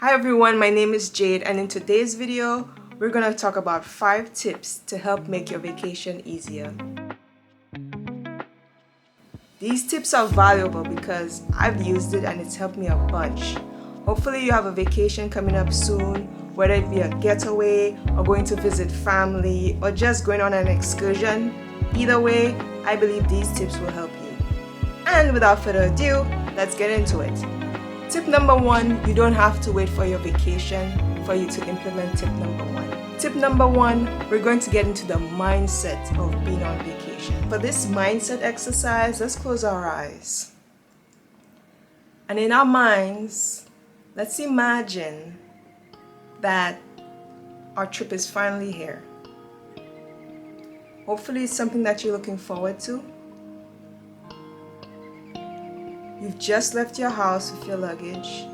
Hi everyone, my name is Jade, and in today's video, we're going to talk about 5 tips to help make your vacation easier. These tips are valuable because I've used it and it's helped me a bunch. Hopefully you have a vacation coming up soon, whether it be a getaway or going to visit family or just going on an excursion. Either way, I believe these tips will help you. And without further ado, let's get into it. Tip number 1, you don't have to wait for your vacation for you to implement tip number 1. Tip number 1, we're going to get into the mindset of being on vacation. For this mindset exercise, let's close our eyes. And in our minds, let's imagine that our trip is finally here. Hopefully it's something that you're looking forward to. You've just left your house with your luggage,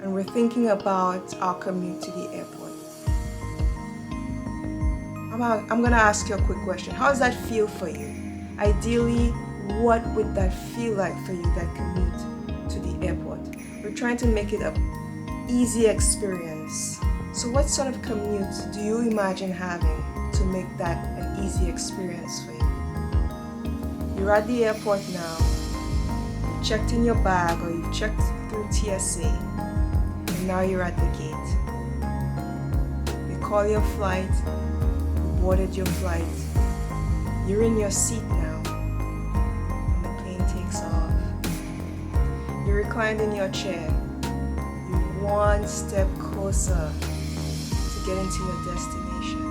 and we're thinking about our commute to the airport. I'm going to ask you a quick question. How does that feel for you? Ideally, what would that feel like for you, that commute to the airport? We're trying to make it an easy experience. So what sort of commute do you imagine having to make that an easy experience for you? You're at the airport now. Checked in your bag, or you've checked through TSA, and now you're at the gate. They call your flight, you boarded your flight, you're in your seat now, and the plane takes off. You're reclined in your chair, you're one step closer to getting to your destination.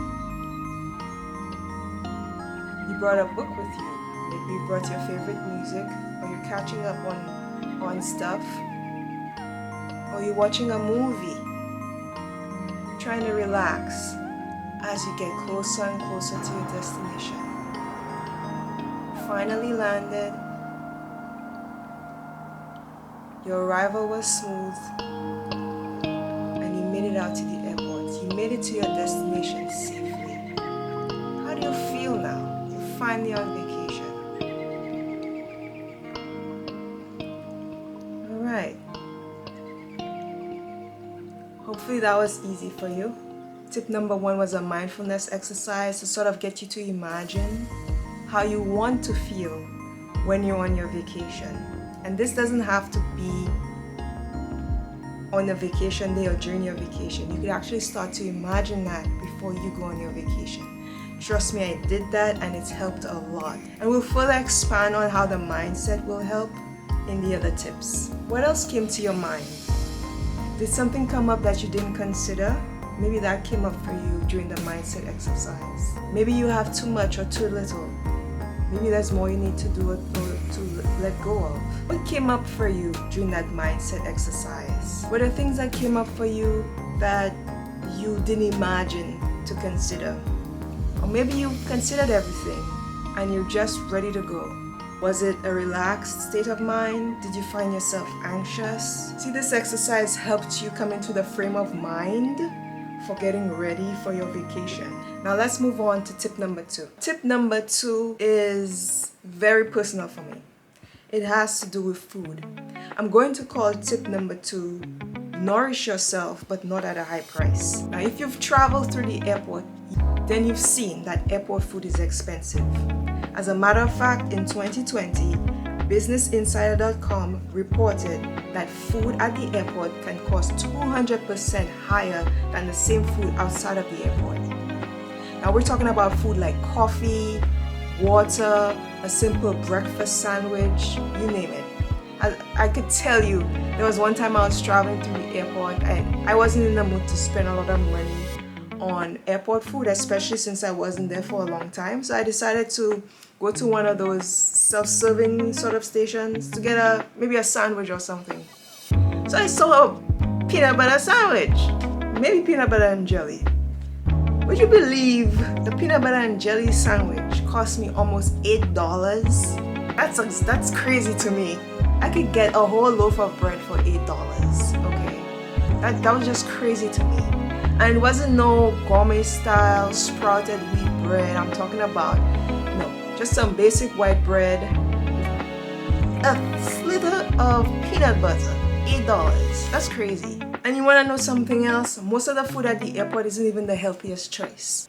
You brought a book with you, maybe you brought your favorite music, or you're catching up on stuff, or you're watching a movie, trying to relax as you get closer and closer to your destination. Finally landed. Your arrival was smooth, and you made it out to the airport. You made it to your destination safely. How do you feel now? You're finally on vacation. Right. Hopefully that was easy for you. Tip number 1 was a mindfulness exercise to sort of get you to imagine how you want to feel when you're on your vacation. And this doesn't have to be on a vacation day or during your vacation. You could actually start to imagine that before you go on your vacation. Trust me, I did that and it's helped a lot. And we'll further expand on how the mindset will help in the other tips. What else came to your mind? Did something come up that you didn't consider? Maybe that came up for you during the mindset exercise. Maybe you have too much or too little. Maybe there's more you need to do or to let go of. What came up for you during that mindset exercise? Were there things that came up for you that you didn't imagine to consider? Or maybe you considered everything and you're just ready to go. Was it a relaxed state of mind? Did you find yourself anxious? See, this exercise helped you come into the frame of mind for getting ready for your vacation. Now let's move on to tip number 2. Tip number 2 is very personal for me. It has to do with food. I'm going to call tip number 2, nourish yourself but not at a high price. Now if you've traveled through the airport, then you've seen that airport food is expensive. As a matter of fact, in 2020, BusinessInsider.com reported that food at the airport can cost 200% higher than the same food outside of the airport. Now we're talking about food like coffee, water, a simple breakfast sandwich, you name it. I could tell you, there was one time I was traveling through the airport and I wasn't in the mood to spend a lot of money on airport food, especially since I wasn't there for a long time. So I decided to go to one of those self-serving sort of stations to get maybe a sandwich or something. So I saw a peanut butter sandwich, maybe peanut butter and jelly. Would you believe the peanut butter and jelly sandwich cost me almost $8? That's crazy to me. I could get a whole loaf of bread for $8. Okay, that was just crazy to me. And it wasn't no gourmet style sprouted wheat bread. I'm talking about, no, just some basic white bread, a slither of peanut butter, $8. That's crazy. And you want to know something else? Most of the food at the airport isn't even the healthiest choice.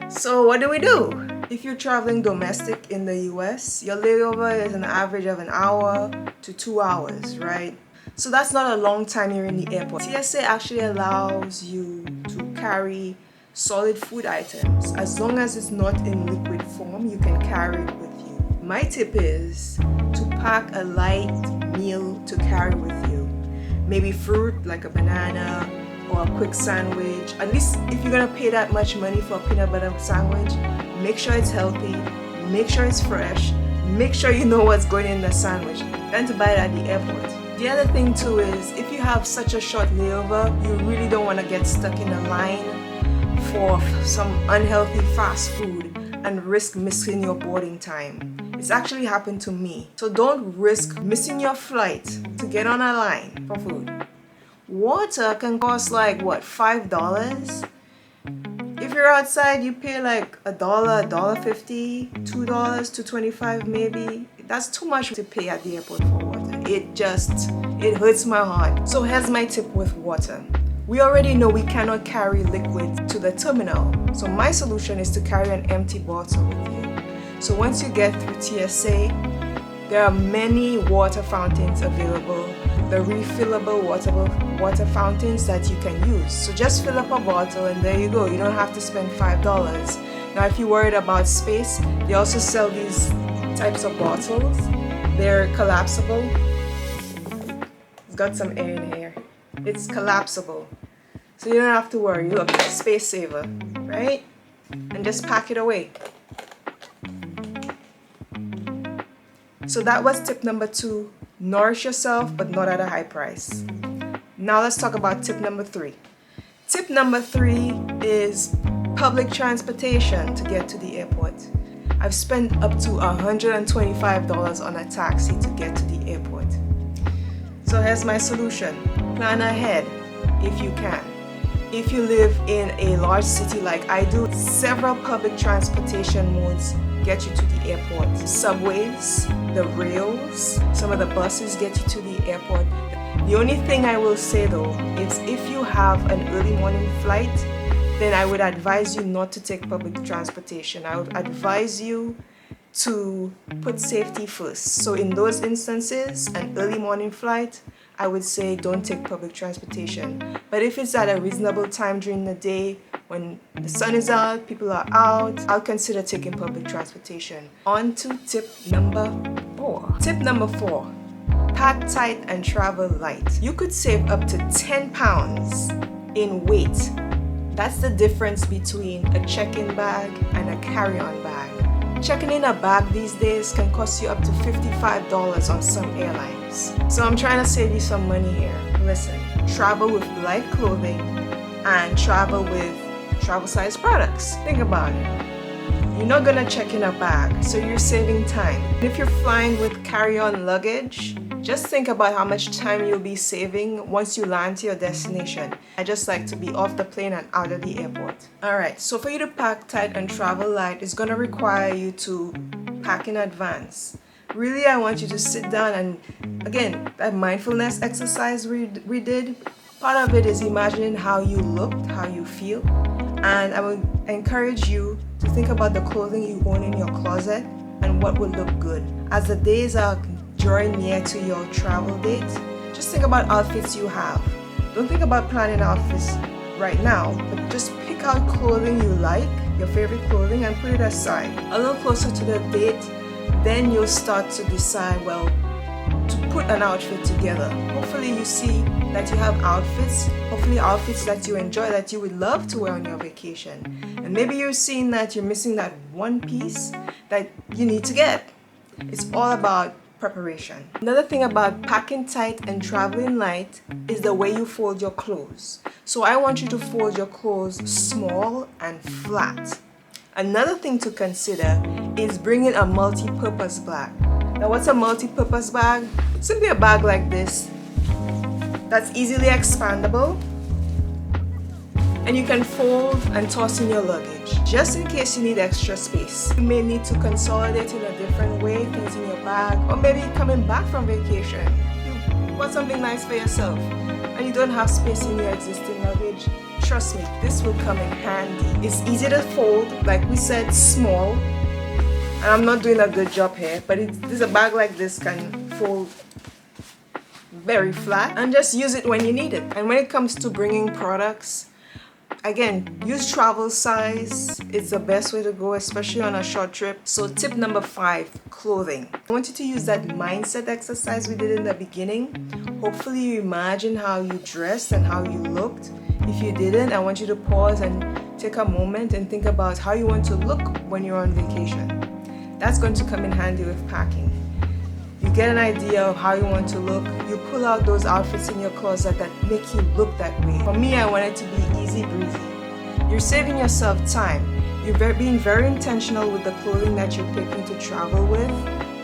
So what do we do? If you're traveling domestic in the US, your layover is an average of an hour to 2 hours, right? So that's not a long time you're in the airport. TSA actually allows you to carry solid food items. As long as it's not in liquid form, you can carry it with you. My tip is to pack a light meal to carry with you. Maybe fruit like a banana or a quick sandwich. At least if you're gonna pay that much money for a peanut butter sandwich, make sure it's healthy, make sure it's fresh, make sure you know what's going in the sandwich, than to buy it at the airport. The other thing too is if you have such a short layover, you really don't want to get stuck in a line for some unhealthy fast food and risk missing your boarding time. It's actually happened to me. So don't risk missing your flight to get on a line for food. Water can cost like what, $5? If you're outside, you pay like $1, $1.50, $2 to $2.25 maybe. That's too much to pay at the airport for water. It hurts my heart. So here's my tip with water. We already know we cannot carry liquid to the terminal. So my solution is to carry an empty bottle with you. So once you get through TSA, there are many water fountains available. The refillable water fountains that you can use. So just fill up a bottle and there you go. You don't have to spend $5. Now if you're worried about space, they also sell these types of bottles. They're collapsible. It's got some air in here. It's collapsible. So you don't have to worry. Look, space saver, right? And just pack it away. So that was tip number 2. Nourish yourself, but not at a high price. Now let's talk about tip number 3. Tip number 3 is public transportation to get to the airport. I've spent up to $125 on a taxi to get to the airport. So here's my solution. Plan ahead if you can. If you live in a large city like I do, several public transportation modes get you to the airport. Subways, the rails, some of the buses get you to the airport. The only thing I will say though is if you have an early morning flight, then I would advise you not to take public transportation. I would advise you to put safety first. So in those instances, an early morning flight, I would say don't take public transportation. But if it's at a reasonable time during the day, when the sun is out, people are out, I'll consider taking public transportation. On to tip number 4. Tip number 4, pack tight and travel light. You could save up to 10 pounds in weight. That's the difference between a check-in bag and a carry-on bag. Checking in a bag these days can cost you up to $55 on some airlines. So I'm trying to save you some money here. Listen, travel with light clothing and travel with travel-sized products. Think about it. You're not gonna check in a bag, so you're saving time. If you're flying with carry-on luggage, just think about how much time you'll be saving once you land to your destination. I just like to be off the plane and out of the airport. Alright, so for you to pack tight and travel light, it's gonna require you to pack in advance. Really, I want you to sit down and, again, that mindfulness exercise we did, part of it is imagining how you looked, how you feel. And I would encourage you to think about the clothing you own in your closet and what would look good. As the days are drawing near to your travel date, just think about outfits you have. Don't think about planning outfits right now, but just pick out clothing you like, your favorite clothing, and put it aside. A little closer to the date, then you'll start to decide, well, to put an outfit together. Hopefully you see that you have outfits, hopefully outfits that you enjoy, that you would love to wear on your vacation. And maybe you're seeing that you're missing that one piece that you need to get. It's all about preparation. Another thing about packing tight and traveling light is the way you fold your clothes. So I want you to fold your clothes small and flat. Another thing to consider is bringing a multi-purpose bag. Now what's a multi-purpose bag? Simply a bag like this that's easily expandable and you can fold and toss in your luggage just in case you need extra space. You may need to consolidate in a different way, things in your bag, or maybe coming back from vacation, you want something nice for yourself and you don't have space in your existing luggage, trust me, this will come in handy. It's easy to fold, like we said, small. And I'm not doing a good job here, but this a bag like this can fold very flat and just use it when you need it. And when it comes to bringing products, again, use travel size. It's the best way to go, especially on a short trip. So tip number 5, clothing. I want you to use that mindset exercise we did in the beginning. Hopefully you imagine how you dressed and how you looked. If you didn't, I want you to pause and take a moment and think about how you want to look when you're on vacation. That's going to come in handy with packing. You get an idea of how you want to look. You pull out those outfits in your closet that make you look that way. For me, I want it to be easy breezy. You're saving yourself time. You're being very intentional with the clothing that you're picking to travel with.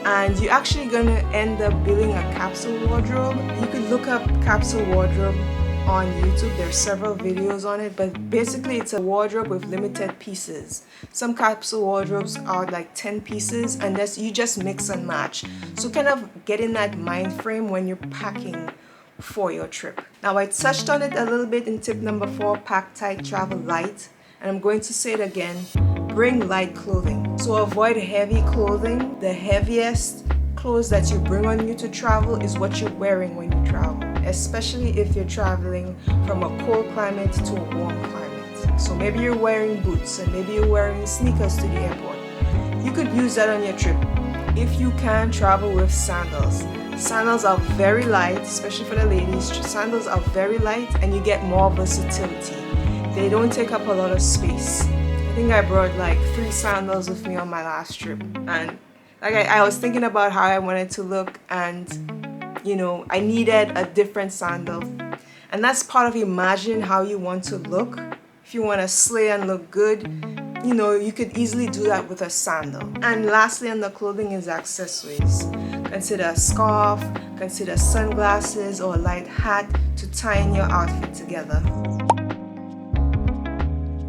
And you're actually going to end up building a capsule wardrobe. You could look up capsule wardrobe on YouTube. There's several videos on it, but basically it's a wardrobe with limited pieces. Some capsule wardrobes are like 10 pieces, and you just mix and match. So kind of get in that mind frame when you're packing for your trip. Now I touched on it a little bit in tip number 4, pack tight, travel light. And I'm going to say it again, bring light clothing. So avoid heavy clothing. The heaviest clothes that you bring on you to travel is what you're wearing when you travel, especially if you're traveling from a cold climate to a warm climate. So maybe you're wearing boots and maybe you're wearing sneakers to the airport. You could use that on your trip. If you can, travel with sandals. Sandals are very light, especially for the ladies. Sandals are very light and you get more versatility. They don't take up a lot of space. I think I brought like 3 sandals with me on my last trip, and like I was thinking about how I wanted to look, and you know, I needed a different sandal. And that's part of imagining how you want to look. If you want to slay and look good, you know, you could easily do that with a sandal. And lastly on the clothing is accessories. Consider a scarf, consider sunglasses or a light hat to tie in your outfit together.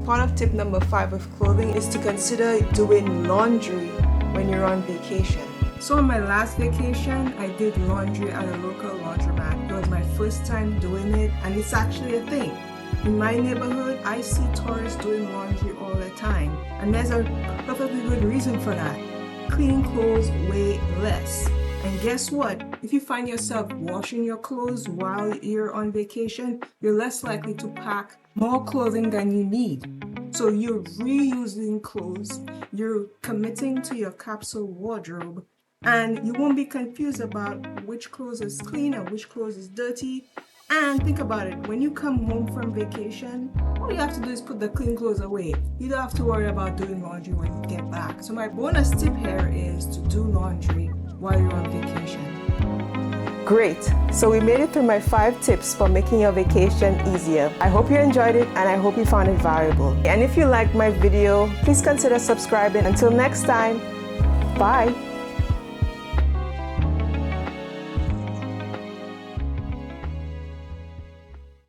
Part of tip number 5 with clothing is to consider doing laundry when you're on vacation. So on my last vacation, I did laundry at a local laundromat. It was my first time doing it, and it's actually a thing. In my neighborhood, I see tourists doing laundry all the time, and there's a perfectly good reason for that. Clean clothes weigh less. And guess what? If you find yourself washing your clothes while you're on vacation, you're less likely to pack more clothing than you need. So you're reusing clothes, you're committing to your capsule wardrobe, and you won't be confused about which clothes is clean and which clothes is dirty. And think about it, when you come home from vacation, all you have to do is put the clean clothes away. You don't have to worry about doing laundry when you get back. So my bonus tip here is to do laundry while you're on vacation. Great! So we made it through my 5 tips for making your vacation easier. I hope you enjoyed it and I hope you found it valuable. And if you liked my video, please consider subscribing. Until next time, bye!